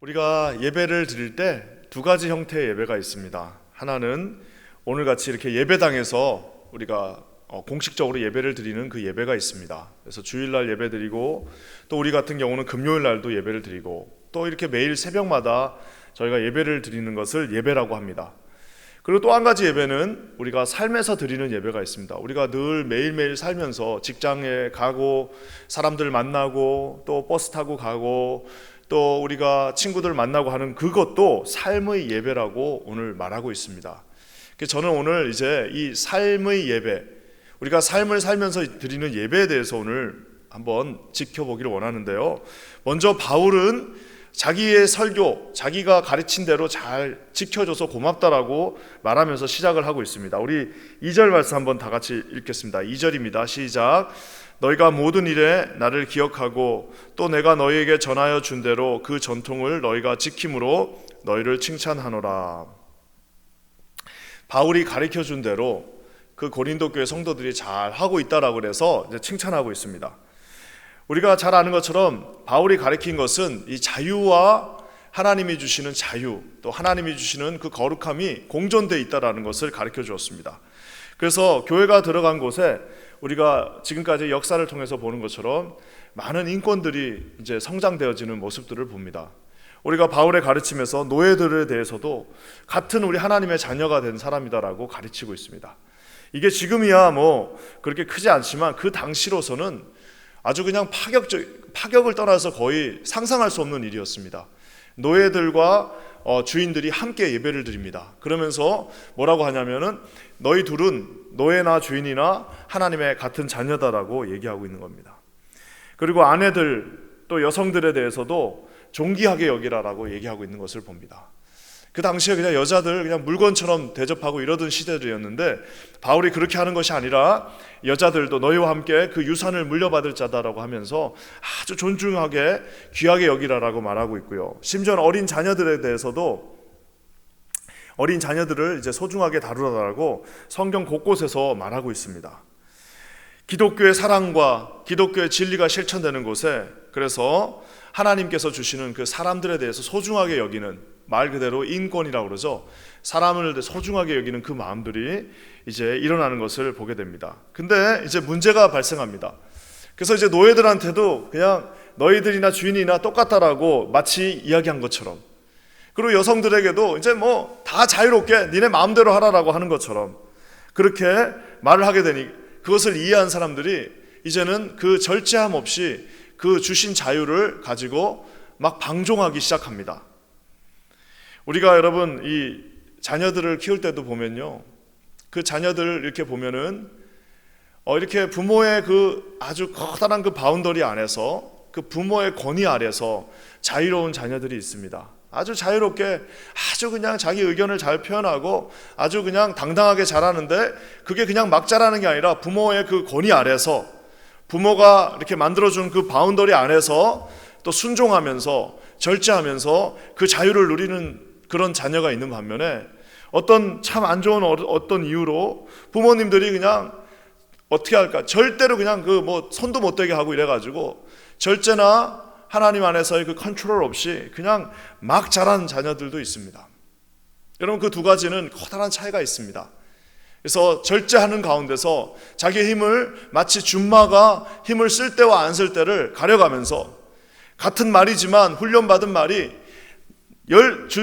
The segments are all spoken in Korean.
우리가 예배를 드릴 때 두 가지 형태의 예배가 있습니다. 하나는 오늘같이 이렇게 예배당에서 우리가 공식적으로 예배를 드리는 그 예배가 있습니다. 그래서 주일날 예배 드리고, 또 우리 같은 경우는 금요일 날도 예배를 드리고, 또 이렇게 매일 새벽마다 저희가 예배를 드리는 것을 예배라고 합니다. 그리고 또 한 가지 예배는 우리가 삶에서 드리는 예배가 있습니다. 우리가 늘 매일매일 살면서 직장에 가고, 사람들 만나고, 또 버스 타고 가고, 또 우리가 친구들 만나고 하는 그것도 삶의 예배라고 오늘 말하고 있습니다. 저는 오늘 이제 이 삶의 예배, 우리가 삶을 살면서 드리는 예배에 대해서 오늘 한번 지켜보기를 원하는데요. 먼저 바울은 자기의 설교, 자기가 가르친 대로 잘 지켜줘서 고맙다라고 말하면서 시작을 하고 있습니다. 우리 2절 말씀 한번 다 같이 읽겠습니다. 2절입니다. 시작. 너희가 모든 일에 나를 기억하고 또 내가 너희에게 전하여 준 대로 그 전통을 너희가 지킴으로 너희를 칭찬하노라. 바울이 가르쳐 준 대로 그 고린도 교회 성도들이 잘 하고 있다라고 해서 이제 칭찬하고 있습니다. 우리가 잘 아는 것처럼 바울이 가르친 것은 이 자유와 하나님이 주시는 자유, 또 하나님이 주시는 그 거룩함이 공존되어 있다라는 것을 가르쳐 주었습니다. 그래서 교회가 들어간 곳에 우리가 지금까지 역사를 통해서 보는 것처럼 많은 인권들이 이제 성장되어지는 모습들을 봅니다. 우리가 바울의 가르침에서 노예들에 대해서도 같은 우리 하나님의 자녀가 된 사람이다라고 가르치고 있습니다. 이게 지금이야 뭐 그렇게 크지 않지만 그 당시로서는 아주 그냥 파격을 떠나서 거의 상상할 수 없는 일이었습니다. 노예들과 주인들이 함께 예배를 드립니다. 그러면서 뭐라고 하냐면은 너희 둘은 노예나 주인이나 하나님의 같은 자녀다라고 얘기하고 있는 겁니다. 그리고 아내들 또 여성들에 대해서도 존귀하게 여기라라고 얘기하고 있는 것을 봅니다. 그 당시에 그냥 여자들 그냥 물건처럼 대접하고 이러던 시대들이었는데 바울이 그렇게 하는 것이 아니라 여자들도 너희와 함께 그 유산을 물려받을 자다라고 하면서 아주 존중하게 귀하게 여기라라고 말하고 있고요. 심지어 어린 자녀들에 대해서도 어린 자녀들을 이제 소중하게 다루라라고 성경 곳곳에서 말하고 있습니다. 기독교의 사랑과 기독교의 진리가 실천되는 곳에 그래서 하나님께서 주시는 그 사람들에 대해서 소중하게 여기는 말 그대로 인권이라고 그러죠. 사람을 소중하게 여기는 그 마음들이 이제 일어나는 것을 보게 됩니다. 근데 이제 문제가 발생합니다. 그래서 이제 노예들한테도 그냥 너희들이나 주인이나 똑같다라고 마치 이야기한 것처럼, 그리고 여성들에게도 이제 뭐 다 자유롭게 니네 마음대로 하라라고 하는 것처럼 그렇게 말을 하게 되니 그것을 이해한 사람들이 이제는 그 절제함 없이 그 주신 자유를 가지고 막 방종하기 시작합니다. 우리가 여러분 이 자녀들을 키울 때도 보면요, 그 자녀들 이렇게 보면은 이렇게 부모의 그 아주 커다란 그 바운더리 안에서 그 부모의 권위 아래서 자유로운 자녀들이 있습니다. 아주 자유롭게 아주 그냥 자기 의견을 잘 표현하고 아주 그냥 당당하게 자라는데 그게 그냥 막 자라는 게 아니라 부모의 그 권위 아래서 부모가 이렇게 만들어준 그 바운더리 안에서 또 순종하면서 절제하면서 그 자유를 누리는 그런 자녀가 있는 반면에 어떤 참 안 좋은 어떤 이유로 부모님들이 그냥 어떻게 할까 절대로 그냥 그 뭐 손도 못 대게 하고 이래가지고 절제나 하나님 안에서의 그 컨트롤 없이 그냥 막 자란 자녀들도 있습니다. 여러분 그 두 가지는 커다란 차이가 있습니다. 그래서 절제하는 가운데서 자기의 힘을 마치 줌마가 힘을 쓸 때와 안 쓸 때를 가려가면서 같은 말이지만 훈련받은 말이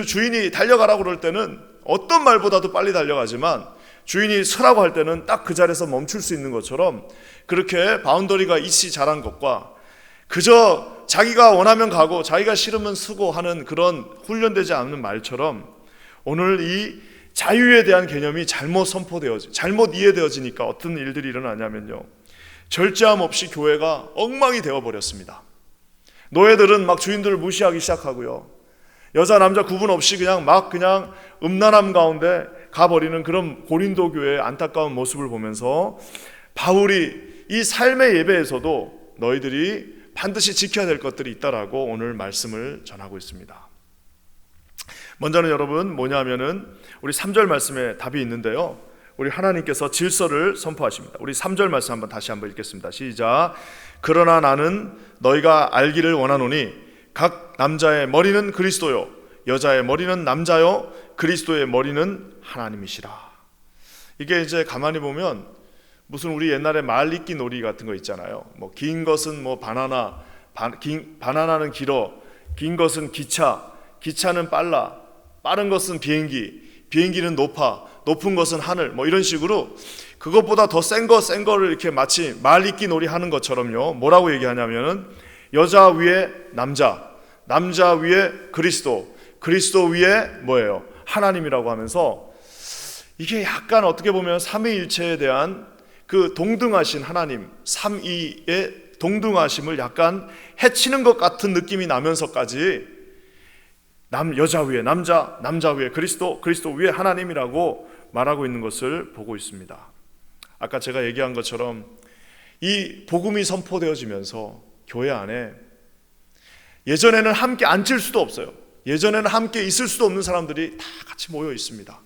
주인이 달려가라고 그럴 때는 어떤 말보다도 빨리 달려가지만 주인이 서라고 할 때는 딱 그 자리에서 멈출 수 있는 것처럼 그렇게 바운더리가 있이 자란 것과 그저 자기가 원하면 가고 자기가 싫으면 쓰고 하는 그런 훈련되지 않는 말처럼 오늘 이 자유에 대한 개념이 잘못 이해되어지니까 어떤 일들이 일어나냐면요, 절제함 없이 교회가 엉망이 되어버렸습니다. 노예들은 막 주인들을 무시하기 시작하고요, 여자 남자 구분 없이 그냥 음란함 가운데 가버리는 그런 고린도 교회의 안타까운 모습을 보면서 바울이 이 삶의 예배에서도 너희들이 반드시 지켜야 될 것들이 있다라고 오늘 말씀을 전하고 있습니다. 먼저는 여러분 뭐냐면은 우리 3절 말씀에 답이 있는데요, 우리 하나님께서 질서를 선포하십니다. 우리 3절 말씀 다시 한번 읽겠습니다. 시작. 그러나 나는 너희가 알기를 원하노니 각 남자의 머리는 그리스도요 여자의 머리는 남자요 그리스도의 머리는 하나님이시라. 이게 이제 가만히 보면 무슨 우리 옛날에 말 잇기 놀이 같은 거 있잖아요. 뭐 긴 것은 뭐 바나나는 길어, 긴 것은 기차, 기차는 빨라, 빠른 것은 비행기, 비행기는 높아, 높은 것은 하늘, 뭐 이런 식으로 그것보다 더 센 거를 이렇게 마치 말 잇기 놀이 하는 것처럼요. 뭐라고 얘기하냐면은 여자 위에 남자, 남자 위에 그리스도, 그리스도 위에 뭐예요? 하나님이라고 하면서 이게 약간 어떻게 보면 삼위일체에 대한 그 동등하신 하나님, 삼위의 동등하심을 약간 해치는 것 같은 느낌이 나면서까지 여자 위에 남자, 남자 위에 그리스도, 그리스도 위에 하나님이라고 말하고 있는 것을 보고 있습니다. 아까 제가 얘기한 것처럼 이 복음이 선포되어지면서 교회 안에 예전에는 함께 앉을 수도 없어요. 예전에는 함께 있을 수도 없는 사람들이 다 같이 모여 있습니다.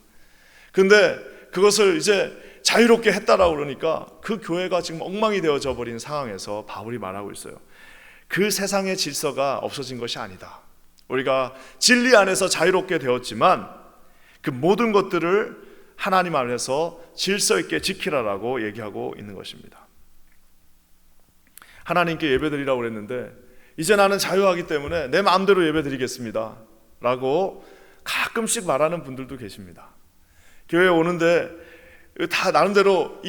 근데 그것을 이제 자유롭게 했다라고 그러니까 그 교회가 지금 엉망이 되어져 버린 상황에서 바울이 말하고 있어요. 그 세상의 질서가 없어진 것이 아니다. 우리가 진리 안에서 자유롭게 되었지만 그 모든 것들을 하나님 안에서 질서 있게 지키라라고 얘기하고 있는 것입니다. 하나님께 예배드리라고 그랬는데 이제 나는 자유하기 때문에 내 마음대로 예배드리겠습니다 라고 가끔씩 말하는 분들도 계십니다. 교회에 오는데 다 나름대로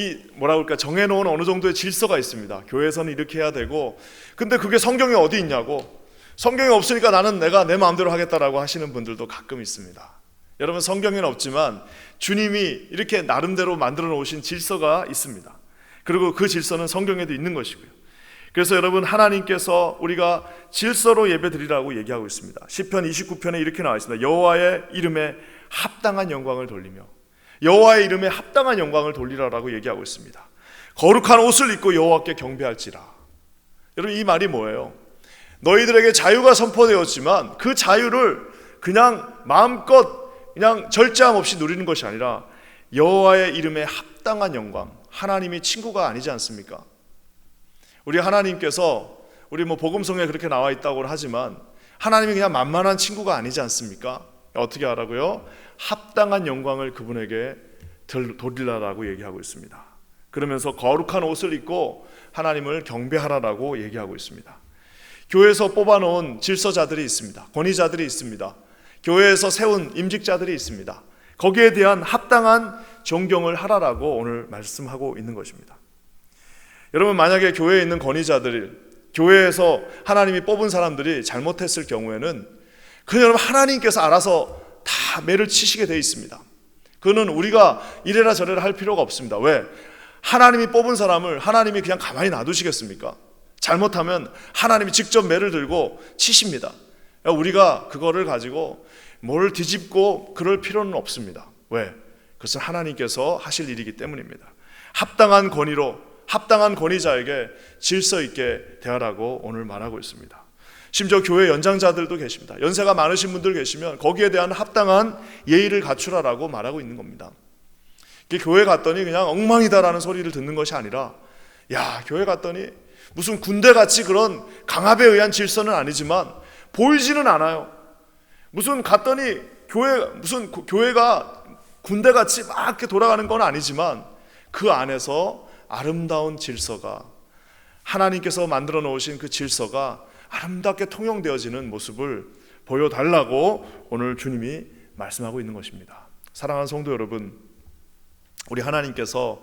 정해놓은 어느 정도의 질서가 있습니다. 교회에서는 이렇게 해야 되고, 근데 그게 성경에 어디 있냐고, 성경에 없으니까 나는 내가 내 마음대로 하겠다라고 하시는 분들도 가끔 있습니다. 여러분, 성경에는 없지만 주님이 이렇게 나름대로 만들어 놓으신 질서가 있습니다. 그리고 그 질서는 성경에도 있는 것이고요. 그래서 여러분, 하나님께서 우리가 질서로 예배드리라고 얘기하고 있습니다. 시편 29편에 이렇게 나와 있습니다. 여호와의 이름에 합당한 영광을 돌리며, 여호와의 이름에 합당한 영광을 돌리라라고 얘기하고 있습니다. 거룩한 옷을 입고 여호와께 경배할지라. 여러분, 이 말이 뭐예요? 너희들에게 자유가 선포되었지만 그 자유를 그냥 마음껏 그냥 절제함 없이 누리는 것이 아니라 여호와의 이름에 합당한 영광, 하나님이 친구가 아니지 않습니까? 우리 하나님께서 우리 복음성에 그렇게 나와 있다고 하지만 하나님이 그냥 만만한 친구가 아니지 않습니까? 어떻게 하라고요? 합당한 영광을 그분에게 돌리라라고 얘기하고 있습니다. 그러면서 거룩한 옷을 입고 하나님을 경배하라라고 얘기하고 있습니다. 교회에서 뽑아놓은 질서자들이 있습니다. 권위자들이 있습니다. 교회에서 세운 임직자들이 있습니다. 거기에 대한 합당한 존경을 하라라고 오늘 말씀하고 있는 것입니다. 여러분, 만약에 교회에 있는 권위자들, 교회에서 하나님이 뽑은 사람들이 잘못했을 경우에는 그냥 여러분, 하나님께서 알아서 다 매를 치시게 되어 있습니다. 그거는 우리가 이래라 저래라 할 필요가 없습니다. 왜? 하나님이 뽑은 사람을 하나님이 그냥 가만히 놔두시겠습니까? 잘못하면 하나님이 직접 매를 들고 치십니다. 우리가 그거를 가지고 뭘 뒤집고 그럴 필요는 없습니다. 왜? 그것은 하나님께서 하실 일이기 때문입니다. 합당한 권위로, 합당한 권위자에게 질서 있게 대하라고 오늘 말하고 있습니다. 심지어 교회 연장자들도 계십니다. 연세가 많으신 분들 계시면 거기에 대한 합당한 예의를 갖추라라고 말하고 있는 겁니다. 교회 갔더니 그냥 엉망이다라는 소리를 듣는 것이 아니라, 야, 교회 갔더니 무슨 군대같이 그런 강압에 의한 질서는 아니지만 보이지는 않아요. 무슨 갔더니 무슨 교회가 군대같이 막 이렇게 돌아가는 건 아니지만 그 안에서 아름다운 질서가, 하나님께서 만들어 놓으신 그 질서가 아름답게 통용되어지는 모습을 보여달라고 오늘 주님이 말씀하고 있는 것입니다. 사랑하는 성도 여러분, 우리 하나님께서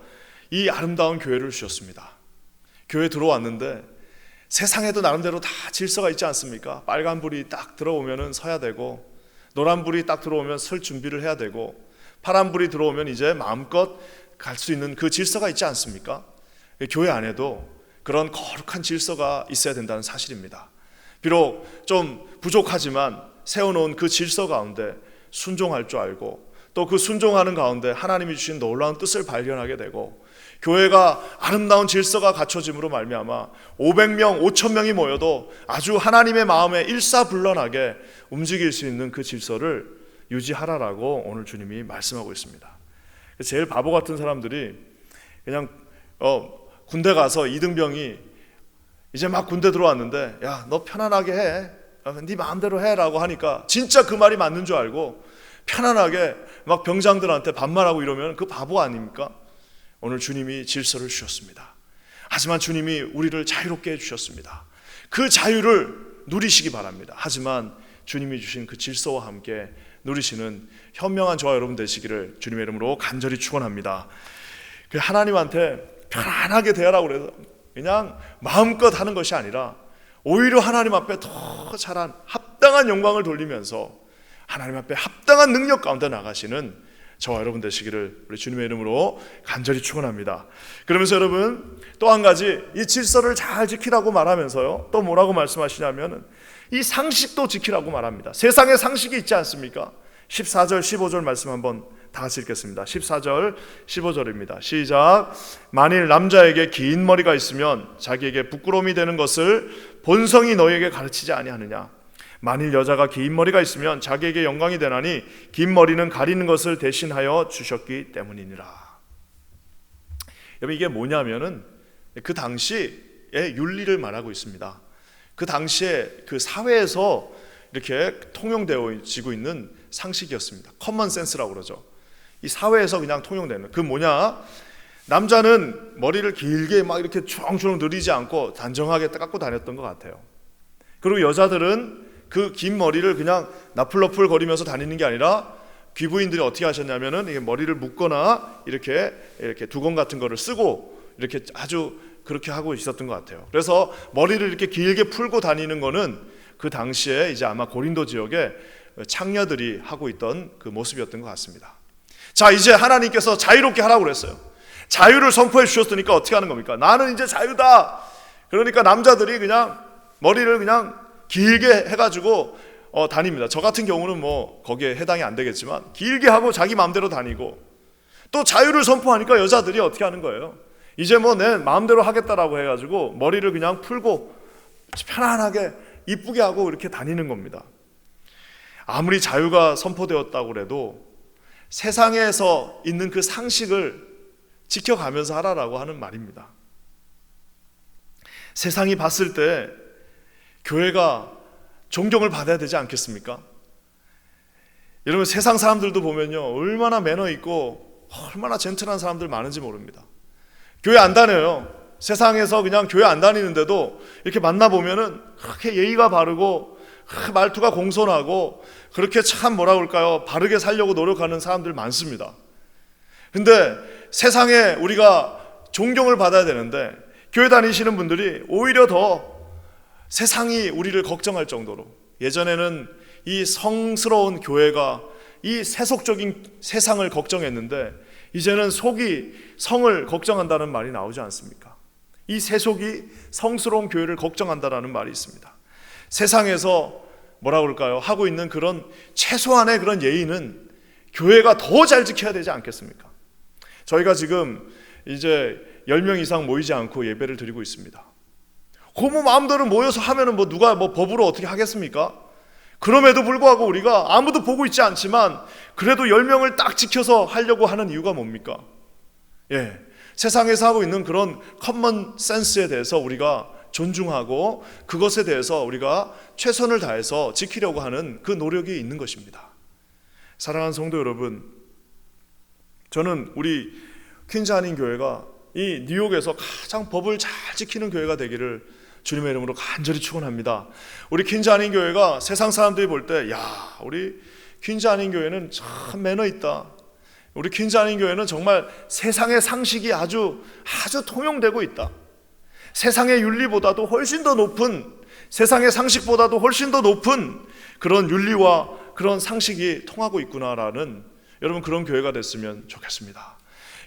이 아름다운 교회를 주셨습니다. 교회 들어왔는데 세상에도 나름대로 다 질서가 있지 않습니까? 빨간 불이 딱 들어오면 서야 되고, 노란 불이 딱 들어오면 설 준비를 해야 되고, 파란 불이 들어오면 이제 마음껏 갈 수 있는 그 질서가 있지 않습니까? 교회 안에도 그런 거룩한 질서가 있어야 된다는 사실입니다. 비록 좀 부족하지만 세워놓은 그 질서 가운데 순종할 줄 알고, 또 그 순종하는 가운데 하나님이 주신 놀라운 뜻을 발견하게 되고, 교회가 아름다운 질서가 갖춰짐으로 말미암아 500명, 5,000명이 모여도 아주 하나님의 마음에 일사불란하게 움직일 수 있는 그 질서를 유지하라라고 오늘 주님이 말씀하고 있습니다. 제일 바보 같은 사람들이 그냥 군대 가서 이등병이 이제 막 군대 들어왔는데, 야, 너 편안하게 해. 네 마음대로 해라고 하니까 진짜 그 말이 맞는 줄 알고 편안하게 막 병장들한테 반말하고 이러면 그 바보 아닙니까? 오늘 주님이 질서를 주셨습니다. 하지만 주님이 우리를 자유롭게 해주셨습니다. 그 자유를 누리시기 바랍니다. 하지만 주님이 주신 그 질서와 함께 누리시는 현명한 저와 여러분 되시기를 주님의 이름으로 간절히 축원합니다. 하나님한테 편안하게 대하라고 그래서 그냥 마음껏 하는 것이 아니라 오히려 하나님 앞에 더 잘한 합당한 영광을 돌리면서 하나님 앞에 합당한 능력 가운데 나가시는 저와 여러분 되시기를 우리 주님의 이름으로 간절히 축원합니다. 그러면서 여러분 또 한 가지 이 질서를 잘 지키라고 말하면서요, 또 뭐라고 말씀하시냐면 이 상식도 지키라고 말합니다. 세상에 상식이 있지 않습니까? 14절 15절 말씀 한번 다 같이 읽겠습니다. 14절 15절입니다. 시작. 만일 남자에게 긴 머리가 있으면 자기에게 부끄러움이 되는 것을 본성이 너희에게 가르치지 아니하느냐. 만일 여자가 긴 머리가 있으면 자기에게 영광이 되나니 긴 머리는 가리는 것을 대신하여 주셨기 때문이니라. 여러분 이게 뭐냐면은 그 당시의 윤리를 말하고 있습니다. 그 당시에 그 사회에서 이렇게 통용되어지고 있는 상식이었습니다. 커먼 센스라고 그러죠. 이 사회에서 그냥 통용되는 그 뭐냐, 남자는 머리를 길게 막 이렇게 주렁주렁 늘리지 않고 단정하게 깎고 다녔던 것 같아요. 그리고 여자들은 그 긴 머리를 그냥 나풀너풀 거리면서 다니는 게 아니라 귀부인들이 어떻게 하셨냐면은 이게 머리를 묶거나 이렇게 두건 같은 거를 쓰고 이렇게 아주 그렇게 하고 있었던 것 같아요. 그래서 머리를 이렇게 길게 풀고 다니는 거는 그 당시에 이제 아마 고린도 지역에 창녀들이 하고 있던 그 모습이었던 것 같습니다. 자, 이제 하나님께서 자유롭게 하라고 그랬어요. 자유를 선포해 주셨으니까 어떻게 하는 겁니까? 나는 이제 자유다. 그러니까 남자들이 그냥 머리를 그냥 길게 해가지고 다닙니다. 저 같은 경우는 뭐 거기에 해당이 안 되겠지만 길게 하고 자기 마음대로 다니고, 또 자유를 선포하니까 여자들이 어떻게 하는 거예요? 이제 뭐 내 마음대로 하겠다라고 해가지고 머리를 그냥 풀고 편안하게 이쁘게 하고 이렇게 다니는 겁니다. 아무리 자유가 선포되었다고 해도 세상에서 있는 그 상식을 지켜가면서 하라라고 하는 말입니다. 세상이 봤을 때 교회가 존경을 받아야 되지 않겠습니까? 여러분 세상 사람들도 보면요, 얼마나 매너 있고 얼마나 젠틀한 사람들 많은지 모릅니다. 교회 안 다녀요. 세상에서 그냥 교회 안 다니는데도 이렇게 만나보면은 그렇게 예의가 바르고 말투가 공손하고 그렇게 참 뭐라 그럴까요, 바르게 살려고 노력하는 사람들 많습니다. 근데 세상에 우리가 존경을 받아야 되는데 교회 다니시는 분들이 오히려 더 세상이 우리를 걱정할 정도로, 예전에는 이 성스러운 교회가 이 세속적인 세상을 걱정했는데 이제는 속이 성을 걱정한다는 말이 나오지 않습니까? 이 세속이 성스러운 교회를 걱정한다라는 말이 있습니다. 세상에서 뭐라 그럴까요, 하고 있는 그런 최소한의 그런 예의는 교회가 더 잘 지켜야 되지 않겠습니까? 저희가 지금 이제 10명 이상 모이지 않고 예배를 드리고 있습니다. 뭐 마음대로 모여서 하면은 뭐 누가 뭐 법으로 어떻게 하겠습니까? 그럼에도 불구하고 우리가 아무도 보고 있지 않지만 그래도 10명을 딱 지켜서 하려고 하는 이유가 뭡니까? 세상에서 하고 있는 그런 커먼 센스에 대해서 우리가 존중하고 그것에 대해서 우리가 최선을 다해서 지키려고 하는 그 노력이 있는 것입니다. 사랑하는 성도 여러분, 저는 우리 퀸즈 한인 교회가 이 뉴욕에서 가장 법을 잘 지키는 교회가 되기를 주님의 이름으로 간절히 축원합니다. 우리 퀸즈 한인 교회가 세상 사람들이 볼 때, 야, 우리 퀸즈 한인 교회는 참 매너 있다. 우리 퀸즈 한인 교회는 정말 세상의 상식이 아주 통용되고 있다. 세상의 윤리보다도 훨씬 더 높은, 세상의 상식보다도 훨씬 더 높은 그런 윤리와 그런 상식이 통하고 있구나라는, 여러분 그런 교회가 됐으면 좋겠습니다.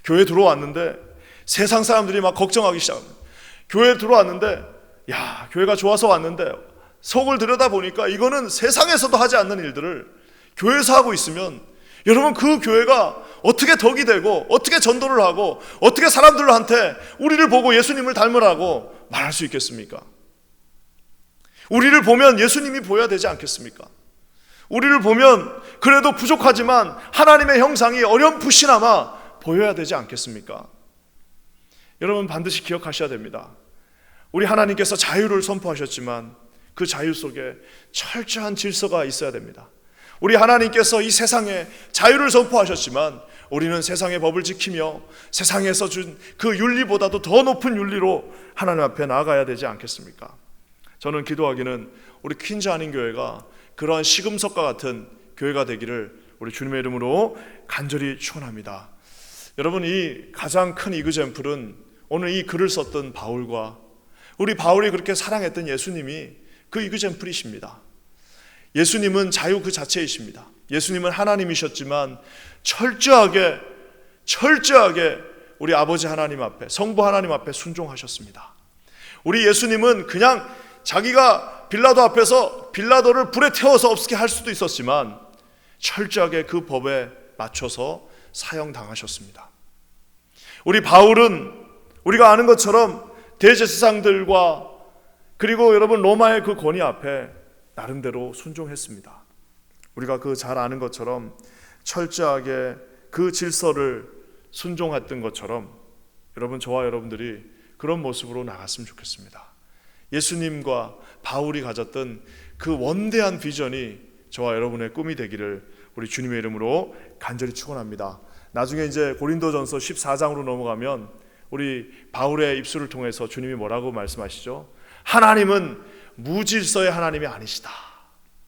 교회 들어왔는데 세상 사람들이 막 걱정하기 시작합니다. 교회 들어왔는데, 야, 교회가 좋아서 왔는데 속을 들여다보니까 이거는 세상에서도 하지 않는 일들을 교회에서 하고 있으면 여러분 그 교회가 어떻게 덕이 되고 어떻게 전도를 하고 어떻게 사람들한테 우리를 보고 예수님을 닮으라고 말할 수 있겠습니까? 우리를 보면 예수님이 보여야 되지 않겠습니까? 우리를 보면 그래도 부족하지만 하나님의 형상이 어렴풋이나마 보여야 되지 않겠습니까? 여러분 반드시 기억하셔야 됩니다. 우리 하나님께서 자유를 선포하셨지만 그 자유 속에 철저한 질서가 있어야 됩니다. 우리 하나님께서 이 세상에 자유를 선포하셨지만 우리는 세상의 법을 지키며 세상에서 준 그 윤리보다도 더 높은 윤리로 하나님 앞에 나아가야 되지 않겠습니까? 저는 기도하기는 우리 퀸즈 한인교회가 그러한 시금석과 같은 교회가 되기를 우리 주님의 이름으로 간절히 축원합니다. 여러분, 이 가장 큰 이그젬플은 오늘 이 글을 썼던 바울과 우리 바울이 그렇게 사랑했던 예수님이 그 이그젬플이십니다. 예수님은 자유 그 자체이십니다. 예수님은 하나님이셨지만 철저하게 우리 아버지 하나님 앞에, 성부 하나님 앞에 순종하셨습니다. 우리 예수님은 그냥 자기가 빌라도 앞에서 빌라도를 불에 태워서 없게 할 수도 있었지만 철저하게 그 법에 맞춰서 사형당하셨습니다. 우리 바울은 우리가 아는 것처럼 대제사장들과 그리고 여러분 로마의 그 권위 앞에 나름대로 순종했습니다. 우리가 그 잘 아는 것처럼 철저하게 그 질서를 순종했던 것처럼 여러분, 저와 여러분들이 그런 모습으로 나갔으면 좋겠습니다. 예수님과 바울이 가졌던 그 원대한 비전이 저와 여러분의 꿈이 되기를 우리 주님의 이름으로 간절히 축원합니다. 나중에 이제 고린도전서 14장으로 넘어가면 우리 바울의 입술을 통해서 주님이 뭐라고 말씀하시죠? 하나님은 무질서의 하나님이 아니시다.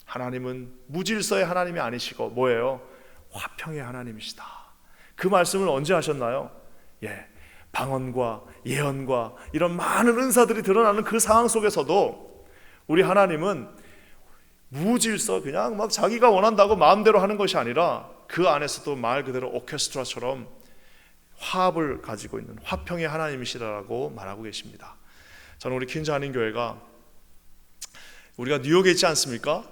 하나님은 무질서의 하나님이 아니시고 뭐예요? 화평의 하나님이시다. 그 말씀을 언제 하셨나요? 방언과 예언과 이런 많은 은사들이 드러나는 그 상황 속에서도 우리 하나님은 무질서, 그냥 막 자기가 원한다고 마음대로 하는 것이 아니라 그 안에서도 말 그대로 오케스트라처럼 화합을 가지고 있는 화평의 하나님이시라고 말하고 계십니다. 저는 우리 퀸즈 한인교회가 우리가 뉴욕에 있지 않습니까?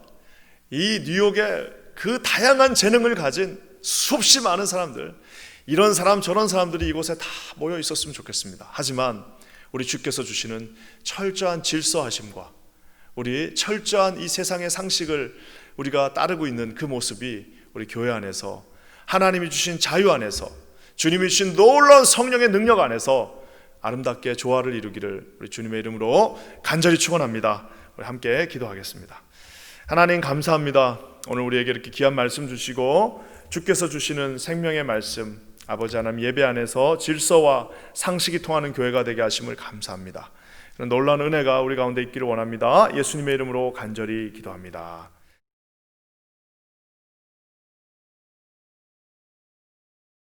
이 뉴욕에 그 다양한 재능을 가진 수없이 많은 사람들, 이런 사람 저런 사람들이 이곳에 다 모여 있었으면 좋겠습니다. 하지만 우리 주께서 주시는 철저한 질서하심과 우리 철저한 이 세상의 상식을 우리가 따르고 있는 그 모습이 우리 교회 안에서 하나님이 주신 자유 안에서 주님이 주신 놀라운 성령의 능력 안에서 아름답게 조화를 이루기를 우리 주님의 이름으로 간절히 축원합니다. 우리 함께 기도하겠습니다. 하나님 감사합니다. 오늘 우리에게 이렇게 귀한 말씀 주시고 주께서 주시는 생명의 말씀, 아버지 하나님 예배 안에서 질서와 상식이 통하는 교회가 되게 하심을 감사합니다. 놀라운 은혜가 우리 가운데 있기를 원합니다. 예수님의 이름으로 간절히 기도합니다.